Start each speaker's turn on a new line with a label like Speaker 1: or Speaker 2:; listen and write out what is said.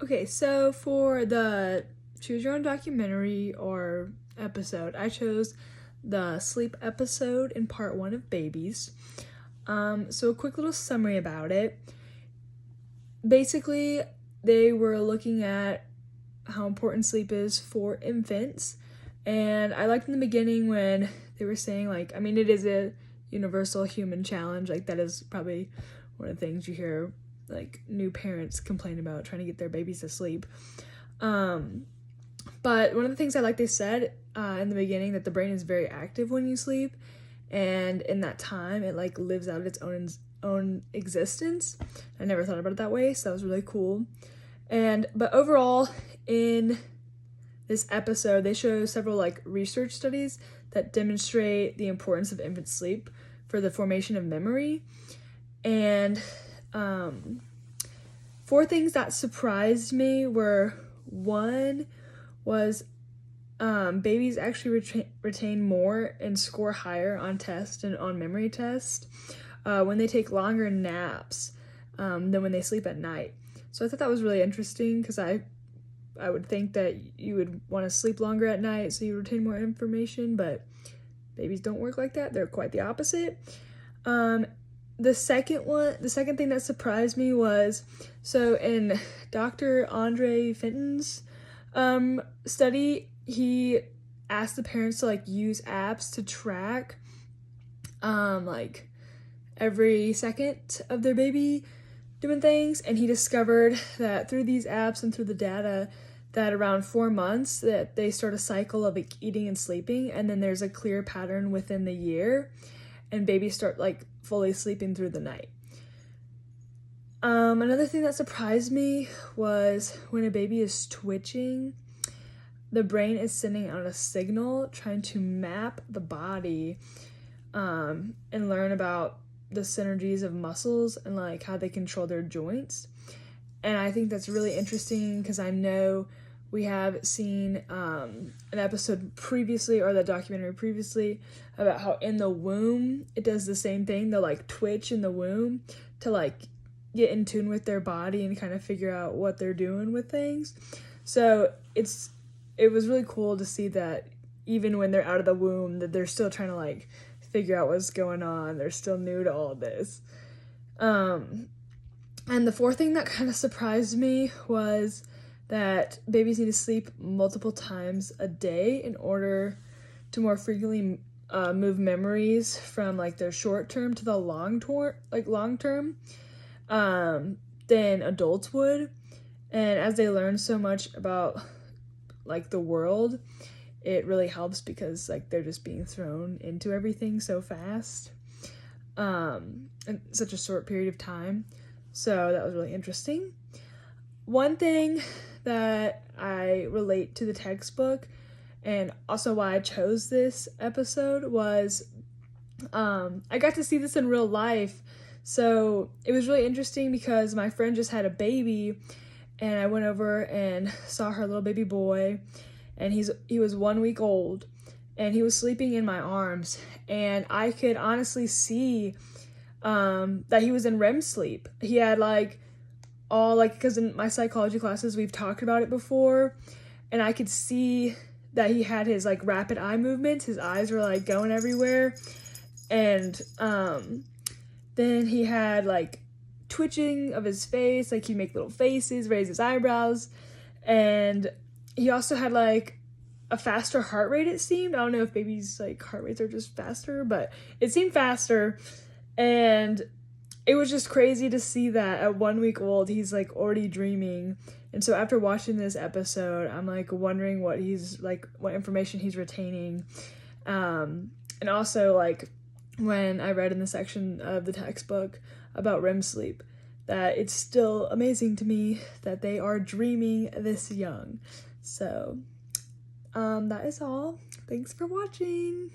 Speaker 1: Okay, so for the Choose Your Own documentary or episode, I chose the sleep episode in part 1 of Babies. So a quick little summary about it. Basically, they were looking at how important sleep is for infants, and I liked in the beginning when they were saying, like, I mean, it is a universal human challenge, like that is probably one of the things you hear like new parents complain about, trying to get their babies to sleep. But one of the things I like, they said in the beginning that the brain is very active when you sleep, and in that time it like lives out its own existence. I never thought about it that way, so that was really cool. But overall, in this episode, they show several like research studies that demonstrate the importance of infant sleep for the formation of memory. And 4 things that surprised me were, one was babies actually retain more and score higher on tests and on memory tests when they take longer naps than when they sleep at night. So I thought that was really interesting, because I would think that you would want to sleep longer at night so you retain more information, but babies don't work like that. They're quite the opposite. The second thing that surprised me was, so in Dr. Andre Fenton's study, he asked the parents to like use apps to track like every second of their baby doing things, and he discovered that through these apps and through the data that around 4 months that they start a cycle of like eating and sleeping, and then there's a clear pattern within the year, and babies start like fully sleeping through the night. Another thing that surprised me was when a baby is twitching, the brain is sending out a signal trying to map the body and learn about the synergies of muscles and like how they control their joints. And I think that's really interesting, because I know we have seen an episode previously, or the documentary previously, about how in the womb it does the same thing. They'll like twitch in the womb to like get in tune with their body and kind of figure out what they're doing with things. So it was really cool to see that even when they're out of the womb, that they're still trying to like figure out what's going on. They're still new to all of this. And the 4th thing that kind of surprised me was that babies need to sleep multiple times a day in order to more frequently move memories from like their short term to the long term than adults would. And as they learn so much about like the world, it really helps, because like they're just being thrown into everything so fast in such a short period of time. So that was really interesting. One thing that I relate to the textbook, and also why I chose this episode, was I got to see this in real life. So it was really interesting because my friend just had a baby, and I went over and saw her little baby boy, and he was 1 week old, and he was sleeping in my arms, and I could honestly see that he was in REM sleep. He had like all like, because in my psychology classes we've talked about it before, and I could see that he had his like rapid eye movements. His eyes were like going everywhere, and then he had like twitching of his face, like he'd make little faces, raise his eyebrows, and he also had like a faster heart rate, it seemed. I don't know if babies like heart rates are just faster, but it seemed faster. And it was just crazy to see that at 1 week old he's like already dreaming. And so after watching this episode, I'm like wondering what information he's retaining. And also like when I read in the section of the textbook about REM sleep, that it's still amazing to me that they are dreaming this young. So that is all. Thanks for watching.